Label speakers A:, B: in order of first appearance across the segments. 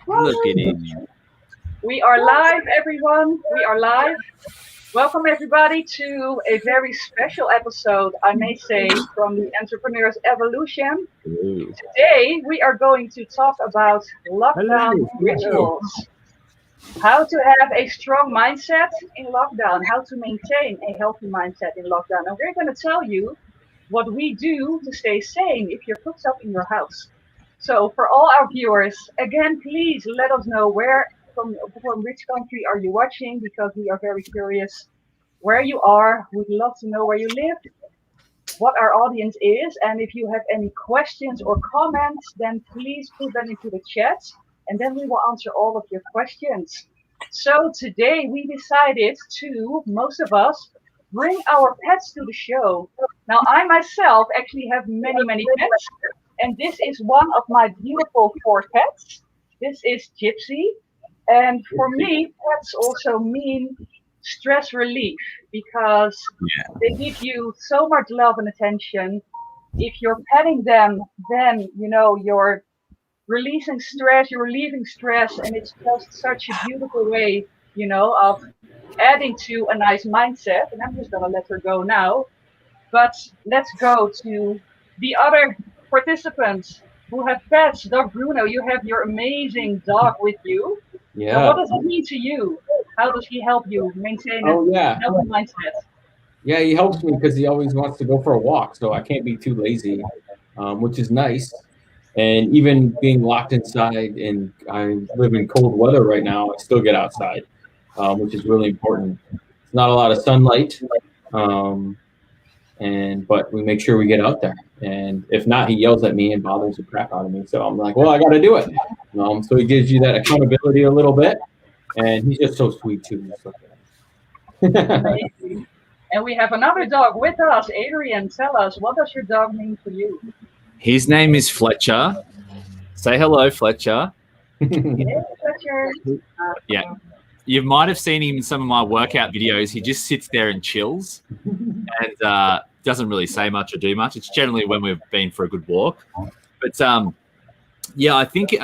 A: Look at him.
B: We are live, everyone. We are live. Welcome, everybody, to a very special episode, I may say, from the Entrepreneur's Evolution.
A: Ooh.
B: Today, we are going to talk about lockdown rituals. How to have a strong mindset in lockdown, how to maintain a healthy mindset in lockdown. And we're going to tell you what we do to stay sane if you're cooped up in your house. So, for all our viewers, again, please let us know from which country are you watching, because we are very curious where you are. We'd love to know where you live, what our audience is, and if you have any questions or comments, then please put them into the chat, and then we will answer all of your questions. So today we decided to, most of us, bring our pets to the show. Now I myself actually have many pets, and this is one of my beautiful 4 pets. This is Gypsy, and for me, pets also mean stress relief because they give you so much love and attention. If you're petting them, then you're releasing stress, you're relieving stress, and it's just such a beautiful way, of adding to a nice mindset. And I'm just gonna let her go now. But let's go to the other participants who have pets. Dog Bruno, you have your amazing dog with you.
C: Yeah.
B: So what does it mean to you? How does he help you maintain a healthy mindset?
C: Yeah, he helps me because he always wants to go for a walk, so I can't be too lazy, which is nice. And even being locked inside, and I live in cold weather right now, I still get outside, which is really important. It's not a lot of sunlight, but we make sure we get out there. And if not, he yells at me and bothers the crap out of me. So I'm like, well, I got to do it. So he gives you that accountability a little bit. And he's just so sweet, too.
B: And we have another dog with us. Adrian, tell us, what does your dog mean for you?
A: His name is Fletcher. Say hello, Fletcher.
B: Hey, Fletcher.
A: Yeah. You might have seen him in some of my workout videos. He just sits there and chills and doesn't really say much or do much. It's generally when we've been for a good walk. But, I think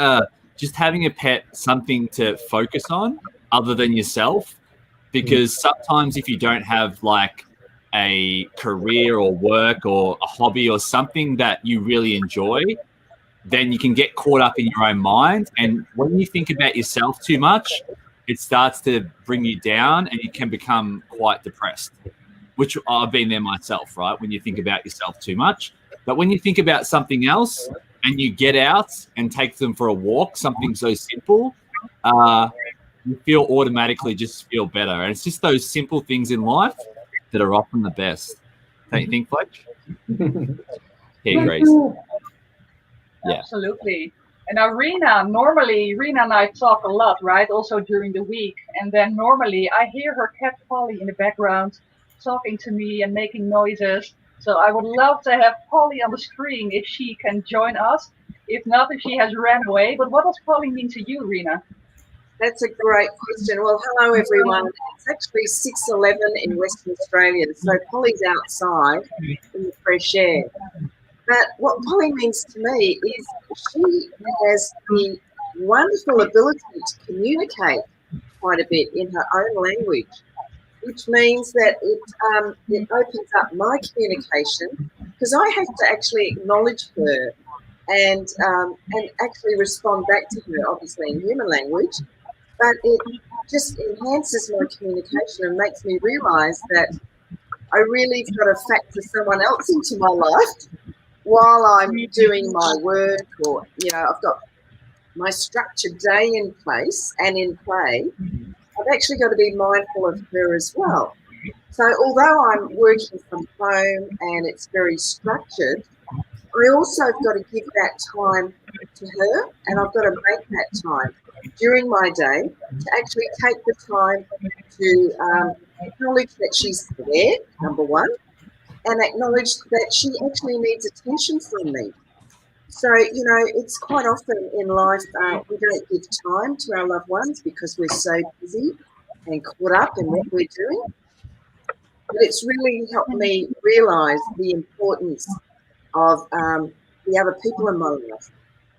A: just having a pet, something to focus on other than yourself, because sometimes if you don't have like a career or work or a hobby or something that you really enjoy, then you can get caught up in your own mind. And when you think about yourself too much, it starts to bring you down and you can become quite depressed, which I've been there myself, right? When you think about yourself too much. But when you think about something else and you get out and take them for a walk, something so simple, you feel automatically just feel better. And it's just those simple things in life that are often the best. Don't you think, Fletch? Here, Grace.
B: Yeah. Absolutely. And now Rena and I talk a lot, right? Also during the week. And then normally I hear her cat Polly in the background talking to me and making noises. So I would love to have Polly on the screen if she can join us. If not, if she has ran away. But what does Polly mean to you, Rena?
D: That's a great question. Well, hello, everyone. It's actually 6:11 in Western Australia, so Polly's outside in the fresh air. But what Polly means to me is she has the wonderful ability to communicate quite a bit in her own language, which means that it opens up my communication, because I have to actually acknowledge her and actually respond back to her, obviously in human language. But it just enhances my communication and makes me realise that I really got to factor someone else into my life while I'm doing my work, or I've got my structured day in place and in play. I've actually got to be mindful of her as well. So although I'm working from home and it's very structured, I also have got to give that time to her, and I've got to make that time during my day to actually take the time to acknowledge that she's there, number one, and acknowledge that she actually needs attention from me. So, it's quite often in life we don't give time to our loved ones because we're so busy and caught up in what we're doing. But it's really helped me realise the importance of the other people in my life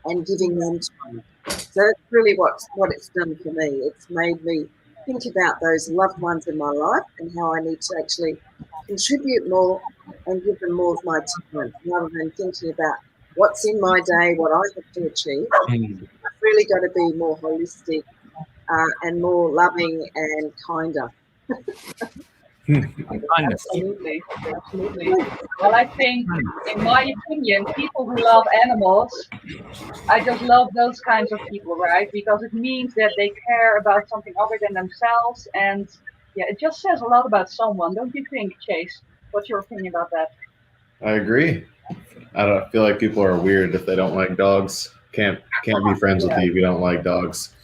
D: and giving them time. So that's really what it's done for me. It's made me think about those loved ones in my life and how I need to actually contribute more and give them more of my time rather than thinking about what's in my day, what I have to achieve. I've really got to be more holistic and more loving and kinder.
A: Kindness.
B: Absolutely, absolutely. Well, I think, in my opinion, people who love animals, I just love those kinds of people, right? Because it means that they care about something other than themselves, and yeah, it just says a lot about someone, don't you think, Chase? What's your opinion about that?
E: I agree. I don't feel like people are weird if they don't like dogs. Can't be friends with you if you don't like dogs.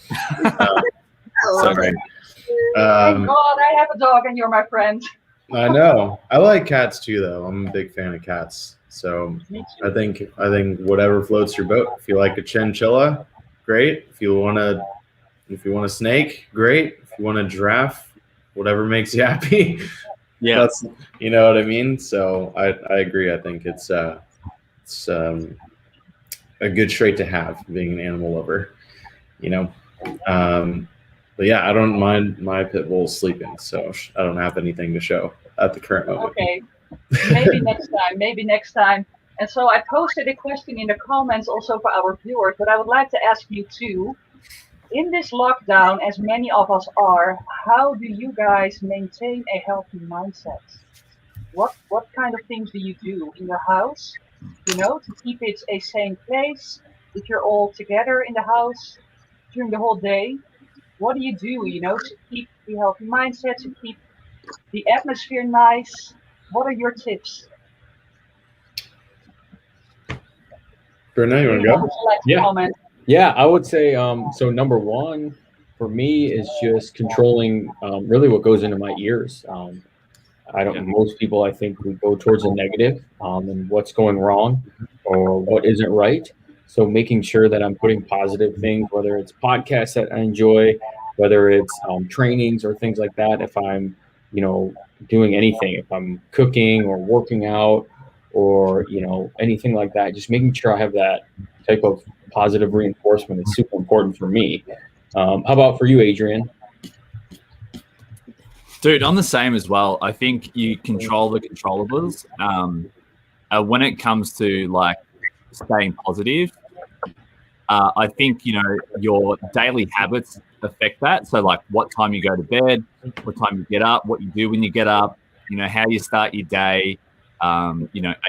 E: Sorry.
B: Thank God I have a dog and you're my friend.
E: I know. I like cats too, though. I'm a big fan of cats. So I think whatever floats your boat. If you like a chinchilla, great. If you want a snake, great. If you want a giraffe, whatever makes you happy.
A: Yeah,
E: That's, you know what I mean. So I agree. I think it's a good trait to have, being an animal lover. You know. But yeah, I don't mind my pit bull sleeping, so I don't have anything to show at the current moment.
B: Okay, maybe next time, maybe next time. And so I posted a question in the comments also for our viewers, but I would like to ask you too. In this lockdown, as many of us are, how do you guys maintain a healthy mindset? What kind of things do you do in your house, to keep it a sane place? If you're all together in the house during the whole day, what do you do, to keep the healthy mindset, to keep the atmosphere nice? What are your tips?
E: Bruno, you want to
B: Would
E: go?
B: you like to
C: Yeah.
B: comment?
C: Yeah, I would say so. Number one for me is just controlling really what goes into my ears. I don't.
A: Yeah.
C: Most people, I think, we go towards the negative and what's going wrong or what isn't right. So making sure that I'm putting positive things, whether it's podcasts that I enjoy, whether it's trainings or things like that. If I'm, doing anything, if I'm cooking or working out or anything like that, just making sure I have that type of positive reinforcement is super important for me. How about for you, Adrian?
A: Dude, I'm the same as well. I think you control the controllables. When it comes to like staying positive, I think your daily habits affect that. So like what time you go to bed, what time you get up, what you do when you get up, how you start your day. Are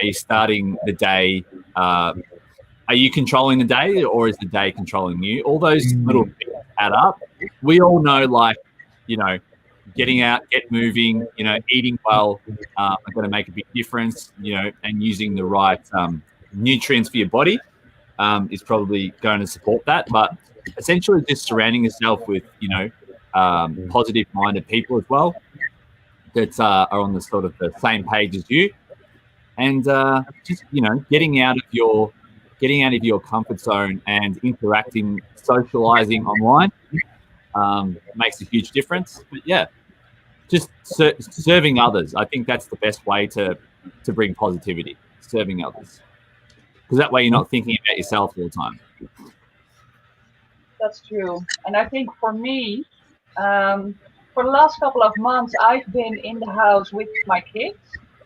A: you starting the day? Are you controlling the day, or is the day controlling you? All those little things add up. We all know, like, getting out, get moving, eating well are going to make a big difference, and using the right nutrients for your body is probably going to support that. But essentially just surrounding yourself with, positive-minded people as well that are on the sort of the same page as you. And just, getting out of your comfort zone and interacting, socializing online makes a huge difference. But yeah, just serving others. I think that's the best way to bring positivity, serving others. Because that way you're not thinking about yourself all the time.
B: That's true. And I think for me, for the last couple of months, I've been in the house with my kids,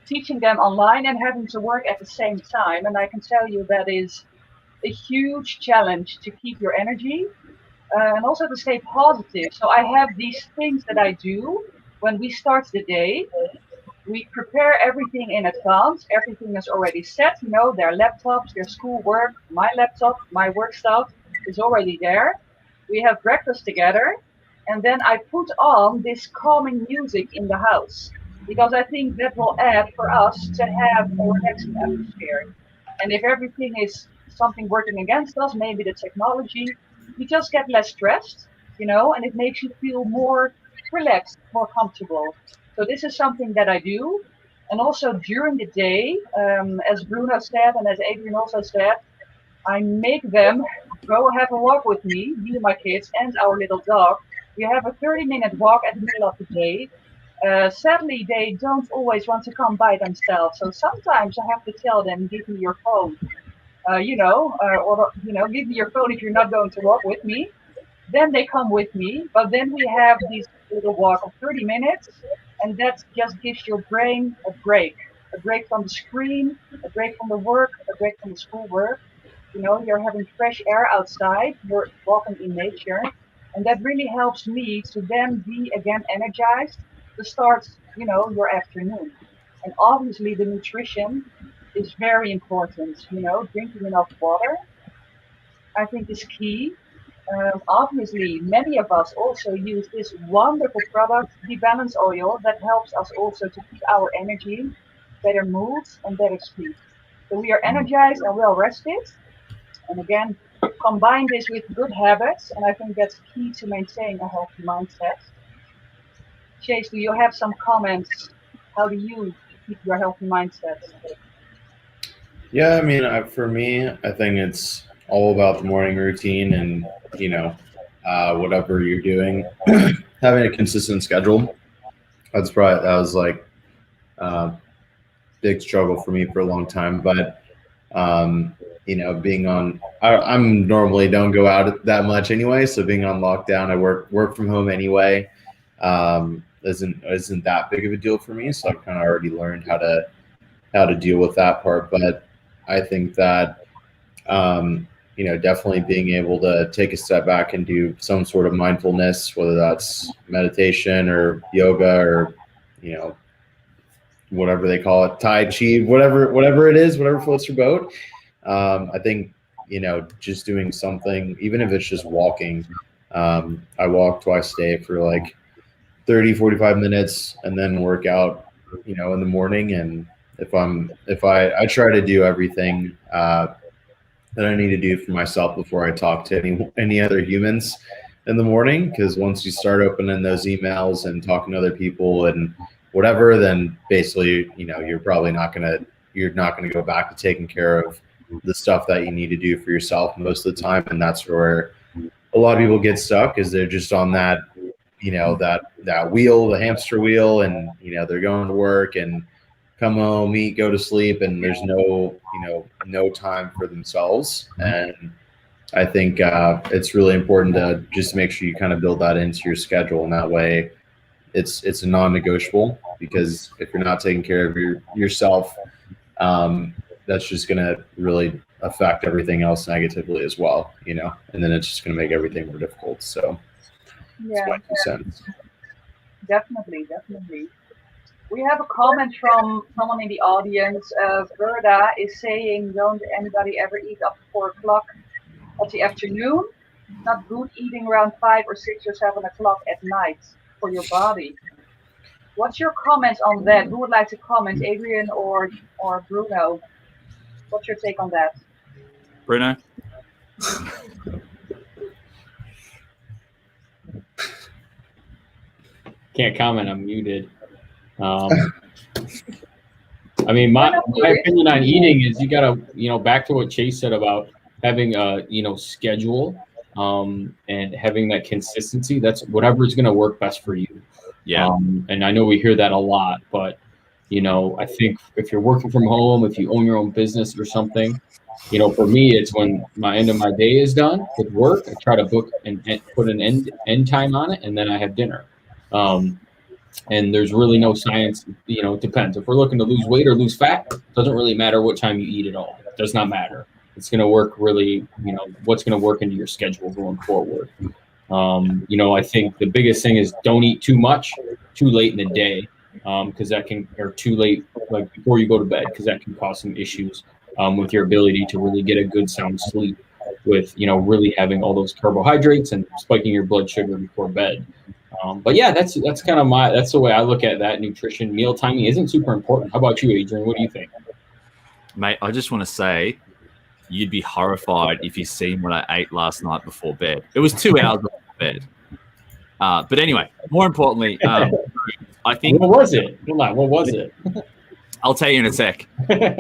B: teaching them online and having to work at the same time. And I can tell you that is a huge challenge to keep your energy and also to stay positive. So I have these things that I do when we start the day. We prepare everything in advance. Everything is already set, their laptops, their schoolwork, my laptop, my work stuff is already there. We have breakfast together. And then I put on this calming music in the house because I think that will add for us to have a relaxing atmosphere. And if everything is something working against us, maybe the technology, you just get less stressed, and it makes you feel more relaxed, more comfortable. So this is something that I do. And also during the day, as Bruno said, and as Adrian also said, I make them go have a walk with me and my kids and our little dog. We have a 30-minute walk at the middle of the day. Sadly, they don't always want to come by themselves. So sometimes I have to tell them, give me your phone. or give me your phone if you're not going to walk with me. Then they come with me, but then we have this little walk of 30 minutes, and that just gives your brain a break from the screen, a break from the work, a break from the schoolwork. You're having fresh air outside, you're walking in nature, and that really helps me to then be again energized to start, your afternoon. And obviously the nutrition is very important, drinking enough water, I think is key. Obviously, many of us also use this wonderful product, the balance oil, that helps us also to keep our energy, better moods, and better sleep. So we are energized and well rested. And again, combine this with good habits, and I think that's key to maintain a healthy mindset. Chase, do you have some comments? How do you keep your healthy mindset?
E: Yeah, I mean, for me, I think it's all about the morning routine and, whatever you're doing, having a consistent schedule. That was like a big struggle for me for a long time. But, I'm normally don't go out that much anyway. So being on lockdown, I work from home anyway. Isn't that big of a deal for me. So I've kind of already learned how to deal with that part. But I think that, definitely being able to take a step back and do some sort of mindfulness, whether that's meditation or yoga or, whatever they call it, Tai Chi, whatever it is, whatever floats your boat. I think, just doing something, even if it's just walking. I walk twice a day for like 30, 45 minutes and then work out, in the morning. And if I try to do everything that I need to do for myself before I talk to any other humans in the morning, because once you start opening those emails and talking to other people and whatever, then basically, you're not gonna go back to taking care of the stuff that you need to do for yourself most of the time. And that's where a lot of people get stuck, is they're just on that, that wheel, the hamster wheel, and they're going to work and come home, eat, go to sleep, and there's no time for themselves. And I think it's really important to just make sure you kind of build that into your schedule, and that way it's a non-negotiable, because if you're not taking care of yourself, that's just going to really affect everything else negatively as well, and then it's just going to make everything more difficult. So that's my 2 cents.
B: Definitely. We have a comment from someone in the audience. Verda is saying, don't anybody ever eat after 4 o'clock of the afternoon? Not good eating around 5 or 6 or 7 o'clock at night for your body. What's your comment on that? Who would like to comment, Adrian or Bruno? What's your take on that?
A: Bruno?
C: Can't comment. I'm muted. I mean, my opinion on eating is you gotta, back to what Chase said about having a, schedule, and having that consistency. That's whatever is going to work best for you.
A: Yeah.
C: And I know we hear that a lot, but, I think if you're working from home, if you own your own business or something, for me, it's when my end of my day is done with work, I try to book and put an end time on it, and then I have dinner. And there's really no science, it depends. If we're looking to lose weight or lose fat, it doesn't really matter what time you eat at all. It does not matter. It's going to work really, what's going to work into your schedule going forward. I think the biggest thing is don't eat too much too late in the day, because that can, or too late, like before you go to bed, because that can cause some issues with your ability to really get a good sound sleep with, really having all those carbohydrates and spiking your blood sugar before bed. But yeah, that's kind of that's the way I look at that. Nutrition, meal timing isn't super important. How about you, Adrian? What do you think?
A: Mate, I just want to say you'd be horrified if you seen what I ate last night before bed. It was 2 hours before bed. But anyway, more importantly, I think...
C: What was it? Hold on, what was it?
A: I'll tell you in a sec. But,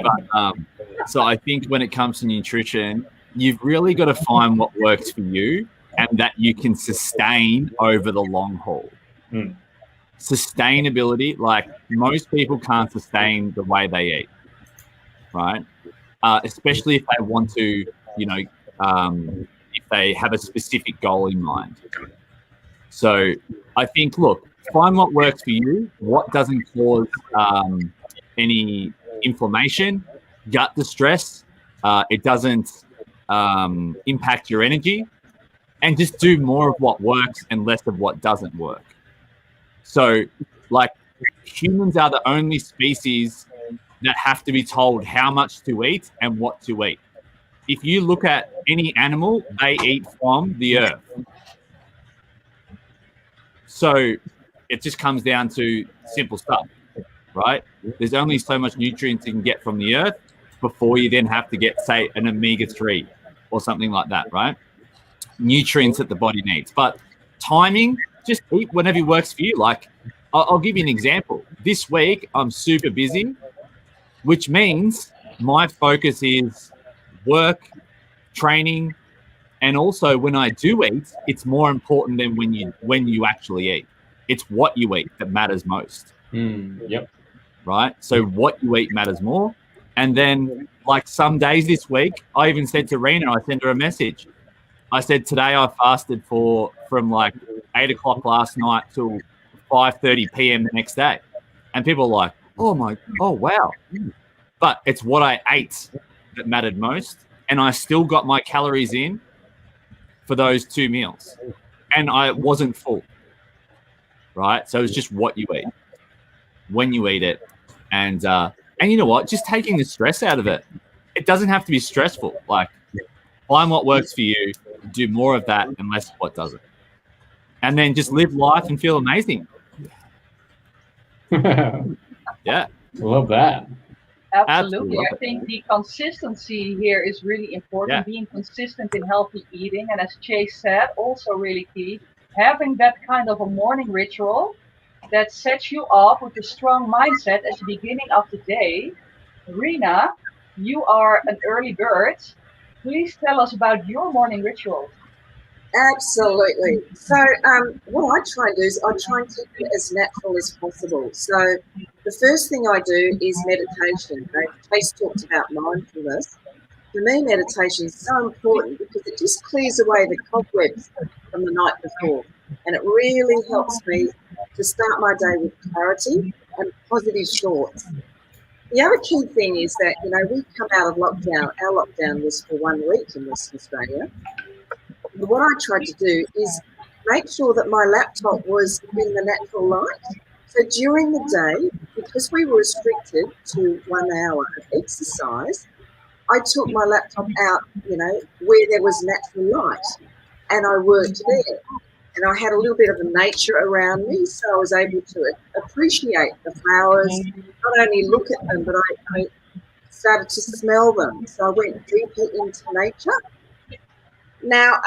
A: so I think when it comes to nutrition, you've really got to find what works for you and that you can sustain over the long haul. Sustainability, like most people can't sustain the way they eat, right? especially if they want to, if they have a specific goal in mind. So I think, look, find what works for you, what doesn't cause any inflammation, gut distress, it doesn't impact your energy, and just do more of what works and less of what doesn't work. So, like, humans are the only species that have to be told how much to eat and what to eat. If you look at any animal, they eat from the earth. So it just comes down to simple stuff, right? There's only so much nutrients you can get from the earth before you then have to get, say, an omega-3 or something like that, right? Nutrients that the body needs. But timing, just eat whenever works for you. Like, I'll give you an example. This week, I'm super busy, which means my focus is work, training, and also when I do eat, it's more important than when you actually eat. It's what you eat that matters most.
C: Yep.
A: Right? So what you eat matters more. And then, like, some days this week, I even said to Rena, I sent her a message. I said, today I fasted from like 8 o'clock last night till 5:30 p.m. the next day. And people are like, oh wow. But it's what I ate that mattered most. And I still got my calories in for those 2 meals. And I wasn't full. Right? So it's just what you eat, when you eat it. And you know what? Just taking the stress out of it. It doesn't have to be stressful. Like, find what works for you, do more of that and less of what doesn't. And then just live life and feel amazing. Yeah.
C: Love that.
B: Absolutely. I think the consistency here is really important. Being consistent in healthy eating. And as Chase said, also really key, having that kind of a morning ritual that sets you off with a strong mindset at the beginning of the day. Rena, you are an early bird. Please tell us about your morning ritual.
D: Absolutely. So what I try and do is I try and keep it as natural as possible. So the first thing I do is meditation. Chase talked about mindfulness. For me, meditation is so important because it just clears away the cobwebs from the night before. And it really helps me to start my day with clarity and positive thoughts. The other key thing is that, we come out of lockdown. Our lockdown was for 1 week in Western Australia. What I tried to do is make sure that my laptop was in the natural light. So during the day, because we were restricted to 1 hour of exercise, I took my laptop out, where there was natural light, and I worked there. And I had a little bit of nature around me, so I was able to appreciate the flowers, not only look at them, but I started to smell them. So I went deeper into nature. Now,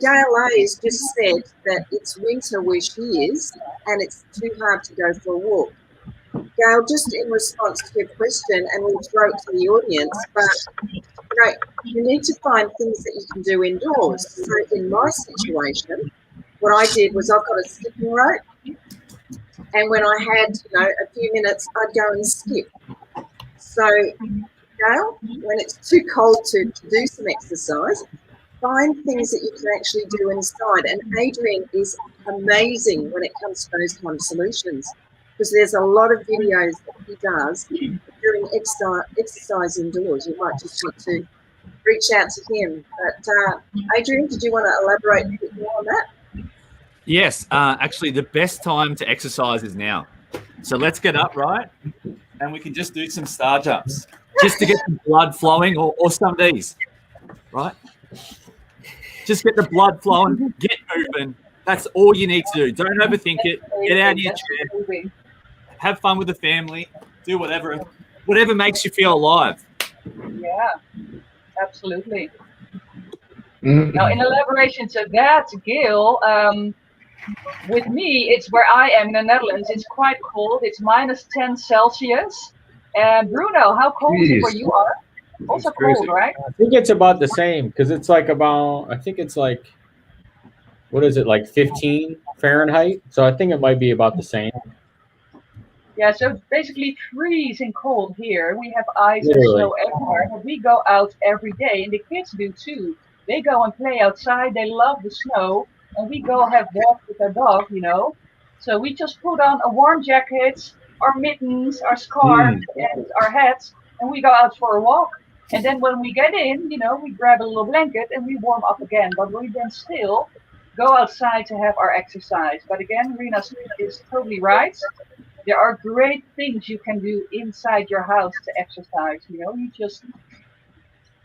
D: Gail A has just said that it's winter where she is and it's too hard to go for a walk. Gail, just in response to your question, and we'll throw it to the audience, but you need to find things that you can do indoors. So in my situation, what I did was I've got a skipping rope, and when I had a few minutes, I'd go and skip. So, Gail, when it's too cold to do some exercise, find things that you can actually do inside. And Adrian is amazing when it comes to those kind of solutions, because there's a lot of videos that he does doing exercise indoors. You might just want to reach out to him. But Adrian, did you want to elaborate a bit more on that?
A: Yes, actually, the best time to exercise is now. So let's get up, right? And we can just do some star jumps just to get the blood flowing, or some of these, right? Just get the blood flowing, get moving. That's all you need to do. Don't overthink it. Get out of your chair. Have fun with the family. Do whatever makes you feel alive.
B: Yeah, absolutely. Now, in elaboration to that, Gail, with me, it's where I am in the Netherlands. It's quite cold. It's -10 Celsius. And Bruno, how cold is it where you are? Also cold, right?
C: I think it's about the same, because it's like what is it, like 15 Fahrenheit? So I think it might be about the same.
B: Yeah, so it's basically freezing cold here. We have ice and
C: Literally.
B: snow everywhere, but we go out every day, and the kids do too. They go and play outside. They love the snow, and we go have walks with our dog, you know. So we just put on a warm jacket, our mittens, our scarf, and our hats, and we go out for a walk. And then when we get in, you know, we grab a little blanket and we warm up again. But we then still go outside to have our exercise. But again, Rina's is totally right. There are great things you can do inside your house to exercise. You know, you just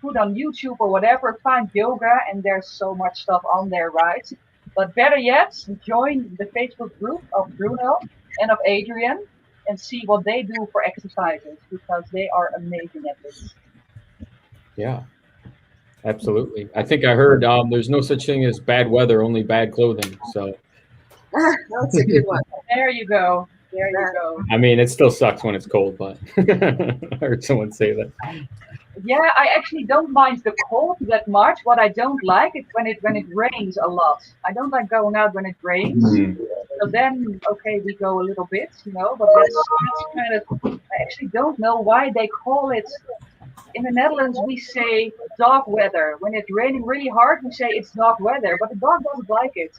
B: put on YouTube or whatever, find yoga, and there's so much stuff on there, right? But better yet, join the Facebook group of Bruno and of Adrian and see what they do for exercises because they are amazing at this.
C: Yeah, absolutely. I think I heard there's no such thing as bad weather, only bad clothing. So
D: That's a good one.
B: There you go. There you go.
C: I mean, it still sucks when it's cold, but I heard someone say that.
B: Yeah, I actually don't mind the cold that much. What I don't like is when it rains a lot. I don't like going out when it rains. So then, okay, we go a little bit, you know, but that's kind of. I actually don't know why they call it. In the Netherlands, we say dog weather. When it's raining really hard, we say it's dog weather, but the dog doesn't like it.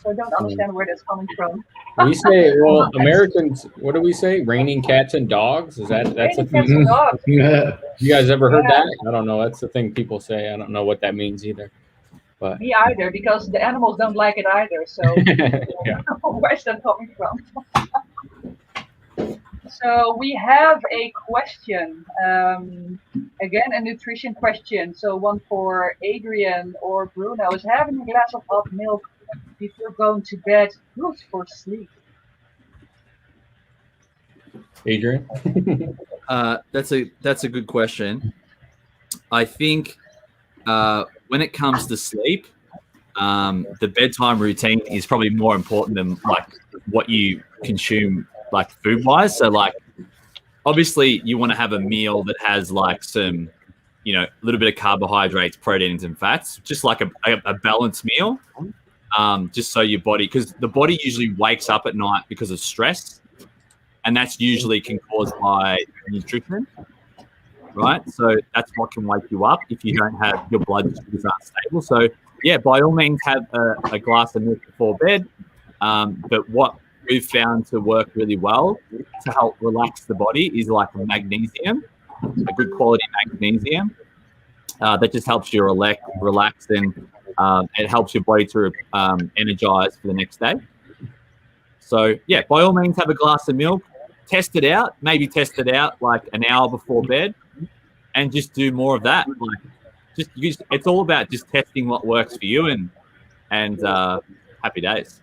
B: So I don't understand where that's coming from.
C: We say, well, Americans, what do we say? Raining cats and dogs? Is that's a
B: Raining cats
C: thing?
B: and dogs.
E: Yeah.
C: You guys ever heard
B: Yeah.
C: that? I don't know. That's the thing people say. I don't know what that means either. But
B: Me either, because the animals don't like it either. So
C: yeah.
B: where's that coming from? So we have a question. Again, a nutrition question. So one for Adrian or Bruno. Is having a glass of hot milk before going to bed good for sleep?
C: Adrian?
A: That's a good question. I think when it comes to sleep, the bedtime routine is probably more important than like what you consume, like food wise. So like, obviously, you want to have a meal that has like some, you know, a little bit of carbohydrates, proteins, and fats, just like a balanced meal. Just so your body, because the body usually wakes up at night because of stress, and that's usually can cause by nutrition, right? So that's what can wake you up if you don't have your blood sugars aren't stable. So yeah, by all means, have a glass of milk before bed. But what we've found to work really well to help relax the body is like magnesium, a good quality magnesium that just helps you relax and it helps your body to energize for the next day. So yeah, by all means, have a glass of milk. Test it out. Maybe test it out like an hour before bed, and just do more of that. Like, it's all about just testing what works for you, and happy days.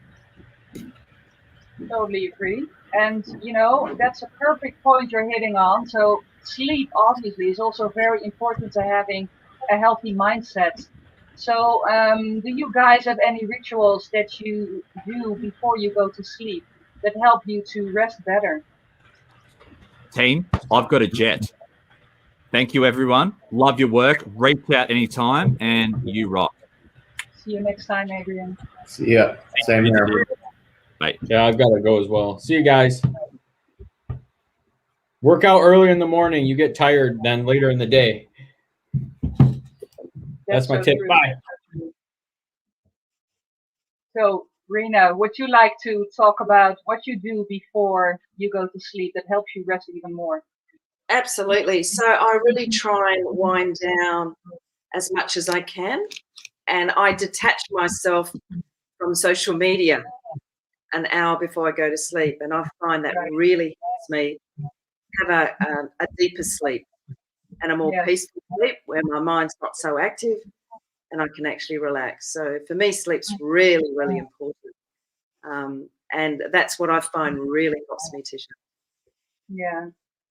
B: Totally agree. And you know, that's a perfect point you're hitting on. So sleep obviously is also very important to having a healthy mindset. So do you guys have any rituals that you do before you go to sleep that help you to rest better?
A: Team, I've got a jet. Thank you, everyone. Love your work. Reach out anytime, and you rock.
B: See you next time, Adrian.
E: See ya. Same here.
A: Bye.
C: Yeah, I've got to go as well. See you guys. Work out early in the morning. You get tired then later in the day. That's my
B: so
C: tip.
B: true.
C: Bye.
B: So, Rena, would you like to talk about what you do before you go to sleep that helps you rest even more?
D: Absolutely. So I really try and wind down as much as I can, and I detach myself from social media an hour before I go to sleep, and I find that really helps me have a deeper sleep and a more peaceful sleep where my mind's not so active and I can actually relax. So for me, sleep's really, really important. And that's what I find really helps me, Tisha.
B: Yeah.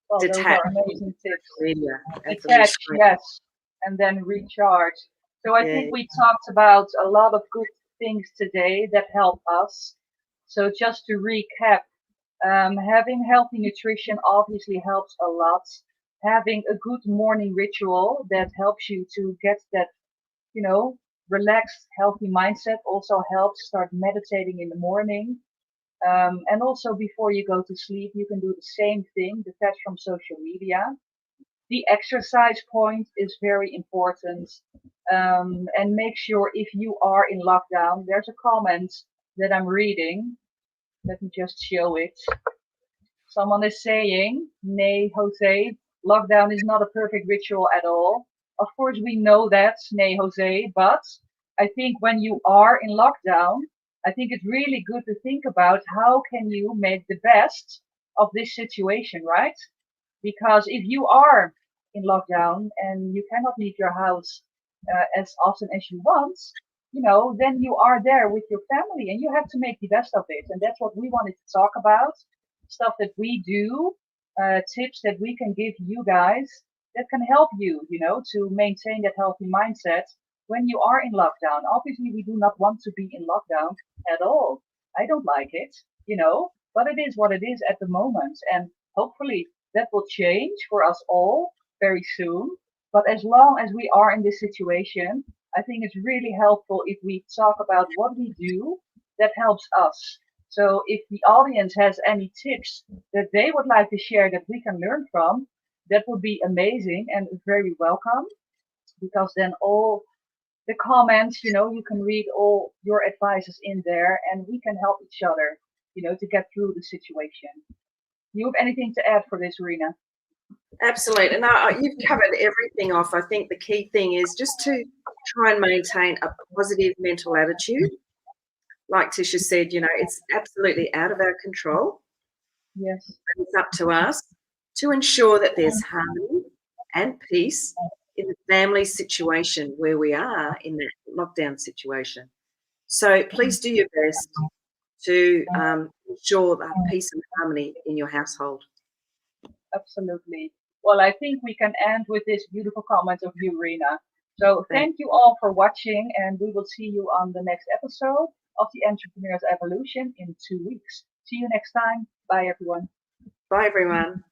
B: Well,
D: Detach.
B: those are amazing tips.
D: Media.
B: Detach, yes, and then recharge. So I think we talked about a lot of good things today that help us. So just to recap, having healthy nutrition obviously helps a lot. Having a good morning ritual that helps you to get that, you know, relaxed, healthy mindset also helps. Start meditating in the morning. And also before you go to sleep, you can do the same thing, detach from social media. The exercise point is very important. And make sure if you are in lockdown, there's a comment that I'm reading. Let me just show it. Someone is saying, "Nay, Jose, lockdown is not a perfect ritual at all." Of course, we know that, Nay, Jose, but I think when you are in lockdown, I think it's really good to think about how can you make the best of this situation, right? Because if you are in lockdown and you cannot leave your house as often as you want, then you are there with your family and you have to make the best of it. And that's what we wanted to talk about. Stuff that we do, tips that we can give you guys that can help you, to maintain that healthy mindset when you are in lockdown. Obviously, we do not want to be in lockdown at all. I don't like it, but it is what it is at the moment. And hopefully that will change for us all very soon. But as long as we are in this situation, I think it's really helpful if we talk about what we do that helps us. So if the audience has any tips that they would like to share that we can learn from, that would be amazing and very welcome, because then all the comments, you can read all your advices in there and we can help each other, to get through the situation. You have anything to add for this, Rena?
D: Absolutely. No, you've covered everything off. I think the key thing is just to try and maintain a positive mental attitude. Like Tisha said, it's absolutely out of our control.
B: Yes.
D: It's up to us to ensure that there's harmony and peace in the family situation where we are in that lockdown situation. So please do your best to ensure that peace and harmony in your household.
B: Absolutely. Well, I think we can end with this beautiful comment of you, Rena. So thank you all for watching, and we will see you on the next episode of the Entrepreneur's Evolution in 2 weeks. See you next time. Bye, everyone.
D: Bye, everyone.